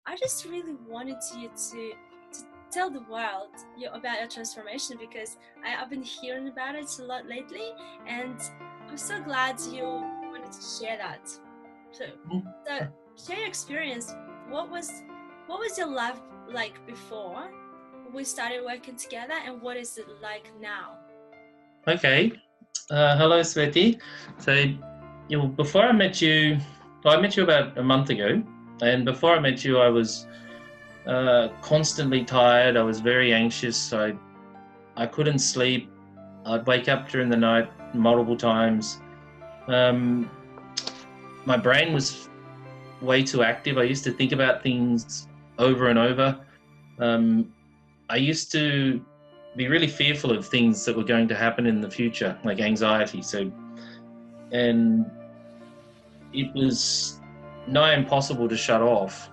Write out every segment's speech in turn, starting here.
I just really wanted you to tell the world about your transformation, because I've been hearing about it a lot lately, and I'm so glad you wanted to share that. So, so share your experience. What was what was your life like before we started working together, and what is it like now? Okay. Hello, Sweti. So, before I met you, well, I met you about a month ago, and before I met you, I was constantly tired. I was very anxious. I couldn't sleep. I'd wake up during the night multiple times. Um, my brain was way too active. I used to think about things over and over. Um, I used to be really fearful of things that were going to happen in the future, like anxiety. And it was nigh impossible to shut off,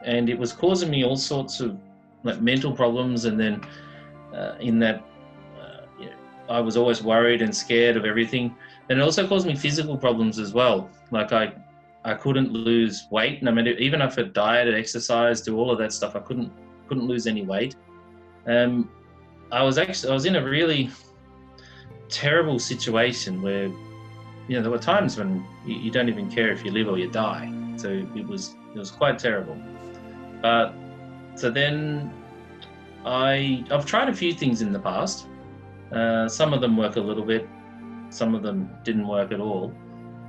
and it was causing me all sorts of like mental problems. And then in that, I was always worried and scared of everything. And it also caused me physical problems as well. Like I couldn't lose weight, and I mean, even if I dieted, exercised, do all of that stuff, I couldn't lose any weight. Um, I was in a really terrible situation where there were times when you don't even care if you live or you die. So it was quite terrible. But so then I've tried a few things in the past. Some of them work a little bit, some of them didn't work at all.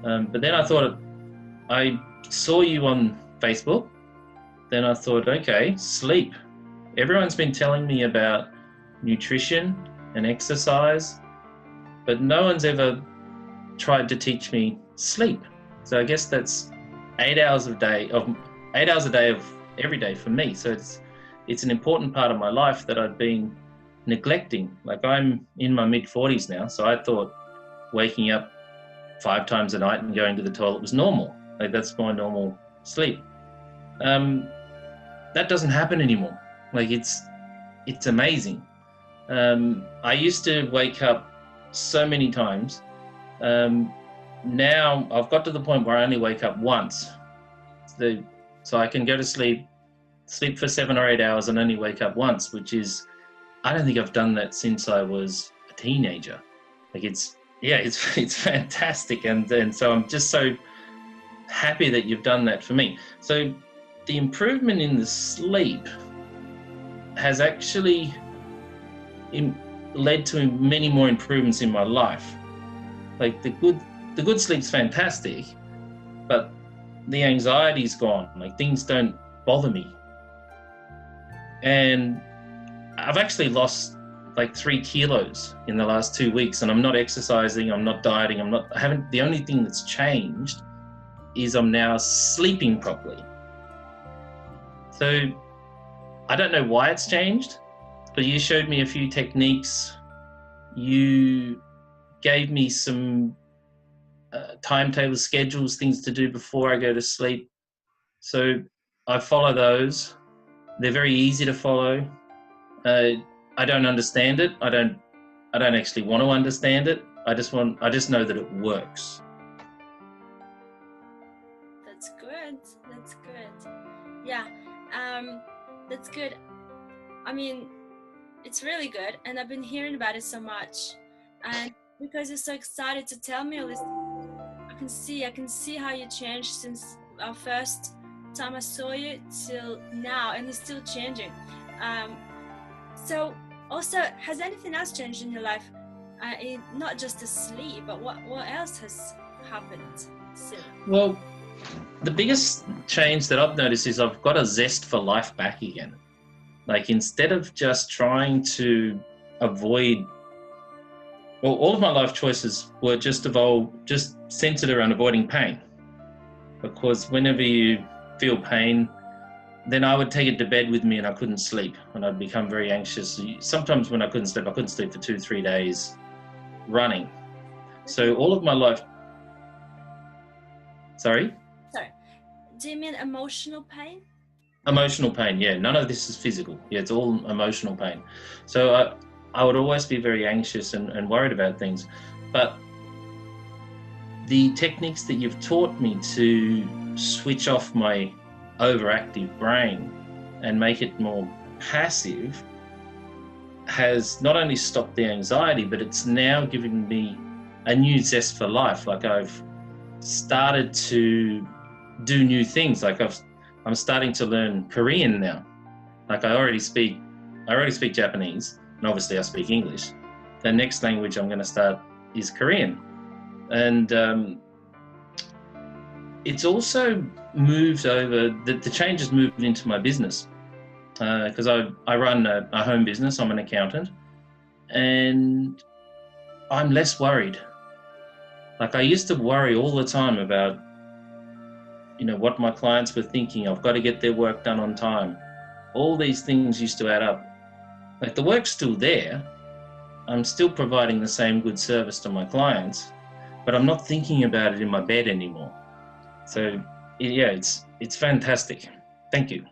But then I saw you on Facebook. Then I thought, okay, sleep. Everyone's been telling me about nutrition and exercise, but no one's ever tried to teach me sleep. So I guess that's 8 hours a day of every day for me. So it's an important part of my life that I've been neglecting. Like, I'm in my mid-40s now, so I thought waking up 5 times a night and going to the toilet was normal. Like, that's my normal sleep. That doesn't happen anymore. Like, it's amazing. I used to wake up so many times. Now I've got to the point where I only wake up once. So I can go to sleep for 7 or 8 hours and only wake up once, which is, I don't think I've done that since I was a teenager. Like, it's fantastic. And so I'm just so happy that you've done that for me. So the improvement in the sleep has actually led to many more improvements in my life. Like, the good sleep's fantastic, but the anxiety's gone. Like, things don't bother me. And I've actually lost like 3 kilos in the last 2 weeks, and I'm not exercising, I'm not dieting, the only thing that's changed is I'm now sleeping properly. So I don't know why it's changed, but you showed me a few techniques. You gave me some timetables, schedules, things to do before I go to sleep. So I follow those. They're very easy to follow. I don't understand it. I don't actually want to understand it. I just know that it works. That's good. That's good. Yeah. That's good. I mean, it's really good, and I've been hearing about it so much. And because you're so excited to tell me all this, I can see how you changed since our first time I saw you till now, and it's still changing. So also, has anything else changed in your life? Not just the sleep, but what else has happened since? Well, the biggest change that I've noticed is I've got a zest for life back again. Like, instead of just trying to avoid, well, all of my life choices were just centered around avoiding pain. Because whenever you feel pain, then I would take it to bed with me and I couldn't sleep, and I'd become very anxious. Sometimes when I couldn't sleep for 2-3 days running. So all of my life. Sorry? Do you mean emotional pain? Emotional pain, yeah. None of this is physical. Yeah, it's all emotional pain. So I would always be very anxious and worried about things. But the techniques that you've taught me to switch off my overactive brain and make it more passive has not only stopped the anxiety, but it's now given me a new zest for life. Like I've started to do new things. Like I'm starting to learn Korean now. Like I already speak Japanese, and obviously I speak English. The next language I'm going to start is Korean. And it's also moved over, the change has moved into my business. Because I run a home business, I'm an accountant, and I'm less worried. Like I used to worry all the time about, what my clients were thinking. I've got to get their work done on time. All these things used to add up. Like the work's still there. I'm still providing the same good service to my clients, but I'm not thinking about it in my bed anymore. So yeah, it's fantastic. Thank you.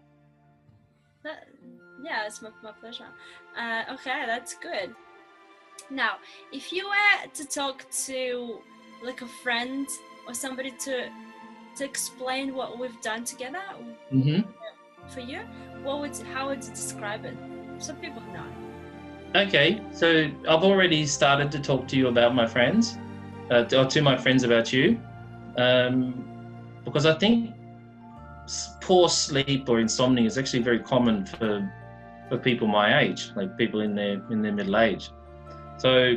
Yeah, it's my pleasure. Okay, that's good. Now, if you were to talk to like a friend or somebody to explain what we've done together for you, how would you describe it so people know? Okay, so I've already started to talk to you about my friends, or to my friends about you, because I think poor sleep or insomnia is actually very common for people my age, like people in their middle age. So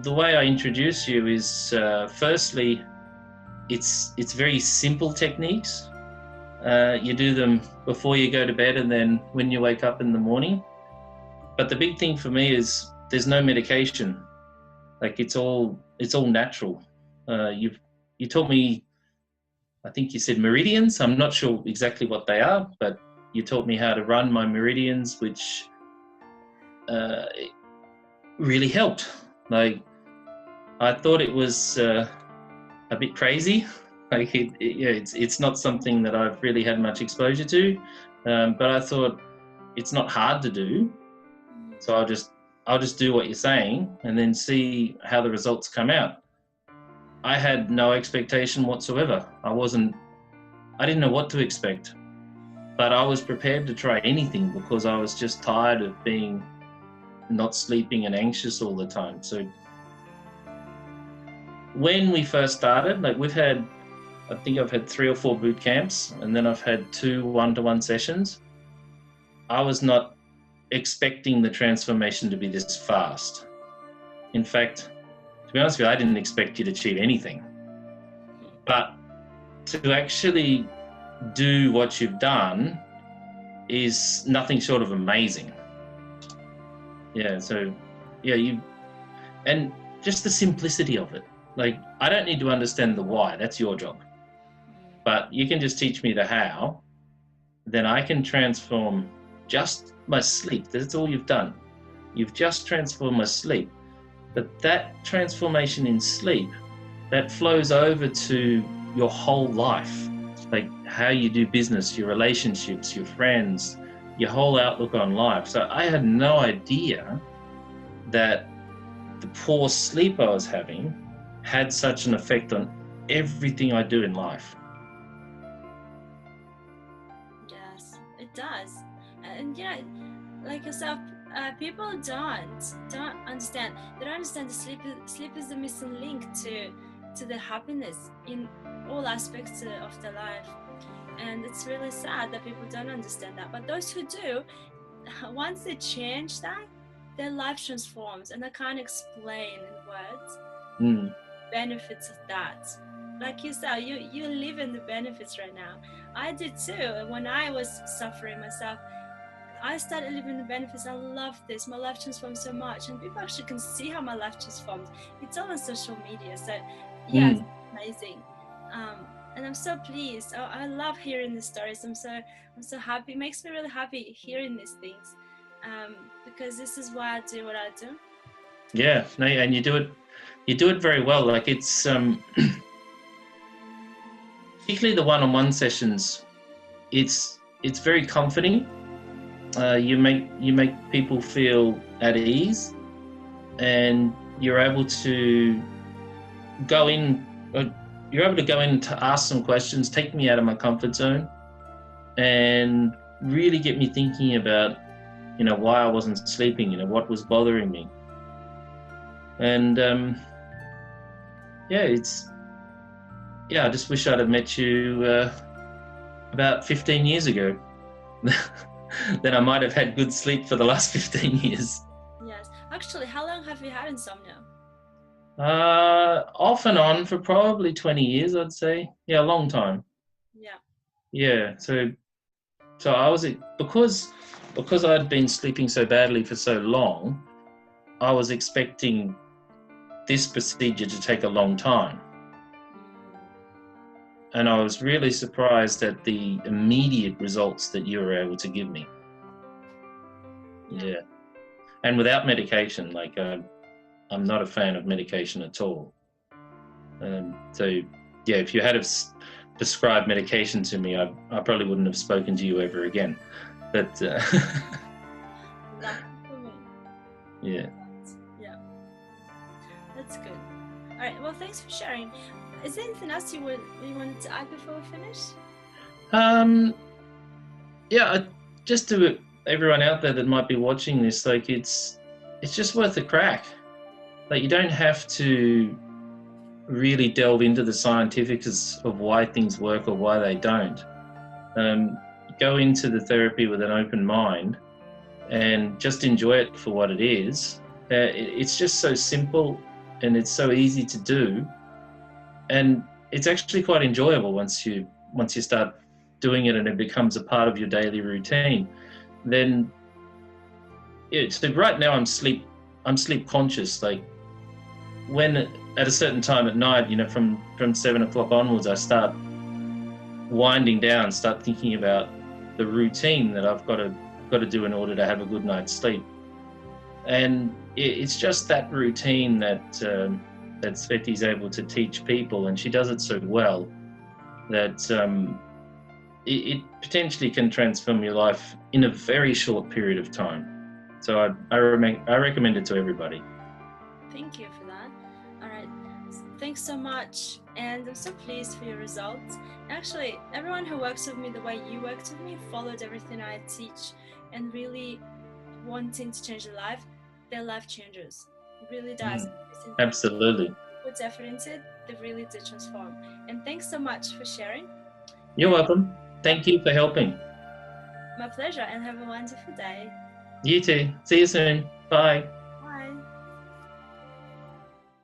the way I introduce you is firstly, it's very simple techniques. You do them before you go to bed and then when you wake up in the morning. But the big thing for me is there's no medication. Like it's all natural. You taught me, I think you said meridians. I'm not sure exactly what they are, but you taught me how to run my meridians, which really helped. Like I thought it was a bit crazy. Like it's not something that I've really had much exposure to, but I thought it's not hard to do. So I'll just do what you're saying and then see how the results come out. I had no expectation whatsoever. I didn't know what to expect, but I was prepared to try anything because I was just tired of being not sleeping and anxious all the time. So when we first started, like I think I've had 3 or 4 boot camps, and then I've had 2 one-to-one sessions. I was not expecting the transformation to be this fast. In fact, to be honest with you, I didn't expect you to achieve anything. But to actually do what you've done is nothing short of amazing. Yeah, so yeah, and just the simplicity of it. Like, I don't need to understand the why, that's your job. But you can just teach me the how, then I can transform just my sleep. That's all you've done. You've just transformed my sleep. But that transformation in sleep, that flows over to your whole life, like how you do business, your relationships, your friends, your whole outlook on life. So I had no idea that the poor sleep I was having had such an effect on everything I do in life. Yes, it does. And yeah, like yourself, people don't understand. They don't understand the sleep is the missing link to the happiness in all aspects of their life. And it's really sad that people don't understand that. But those who do, once they change that, their life transforms. And I can't explain in words benefits of that. Like you said, you live in the benefits right now. I did too. When I was suffering myself, I started living the benefits. I love this. My life transformed so much, and people actually can see how my life transformed. It's all on social media, so yeah, it's amazing. And I'm so pleased. I love hearing the stories. I'm so happy. It makes me really happy hearing these things, because this is why I do what I do. Yeah, no, and you do it very well. Like it's particularly the one-on-one sessions. It's very comforting. You make people feel at ease, and you're able to go in. You're able to go in to ask some questions, take me out of my comfort zone, and really get me thinking about, why I wasn't sleeping, what was bothering me. And I just wish I'd have met you about 15 years ago. Then I might have had good sleep for the last 15 years. Yes. Actually, how long have you had insomnia? Off and on for probably 20 years, I'd say. Yeah, a long time. Yeah. Yeah. So I was, because I'd been sleeping so badly for so long, I was expecting this procedure to take a long time. And I was really surprised at the immediate results that you were able to give me. Yeah. And without medication, like I'm not a fan of medication at all. If you had have prescribed medication to me, I probably wouldn't have spoken to you ever again. But yeah. Yeah. That's good. All right. Well, thanks for sharing. Is there anything else you wanted to add before we finish? Just to everyone out there that might be watching this, like it's just worth a crack. Like, you don't have to really delve into the scientifics of why things work or why they don't. Go into the therapy with an open mind and just enjoy it for what it is. It's just so simple and it's so easy to do, and it's actually quite enjoyable once you start doing it and it becomes a part of your daily routine. Then so right now I'm sleep conscious. Like, when at a certain time at night, from 7 o'clock onwards, I start winding down, start thinking about the routine that I've got to do in order to have a good night's sleep. And it's just that routine that Sveti's able to teach people, and she does it so well that it potentially can transform your life in a very short period of time. So I recommend it to everybody. Thank you for that. All right. Thanks so much. And I'm so pleased for your results. Actually, everyone who works with me the way you worked with me, followed everything I teach, and really wanting to change their life changes. It really does. Absolutely. Put effort into it, they really do transform. And thanks so much for sharing. You're welcome. Thank you for helping. My pleasure, and have a wonderful day. You too. See you soon. Bye.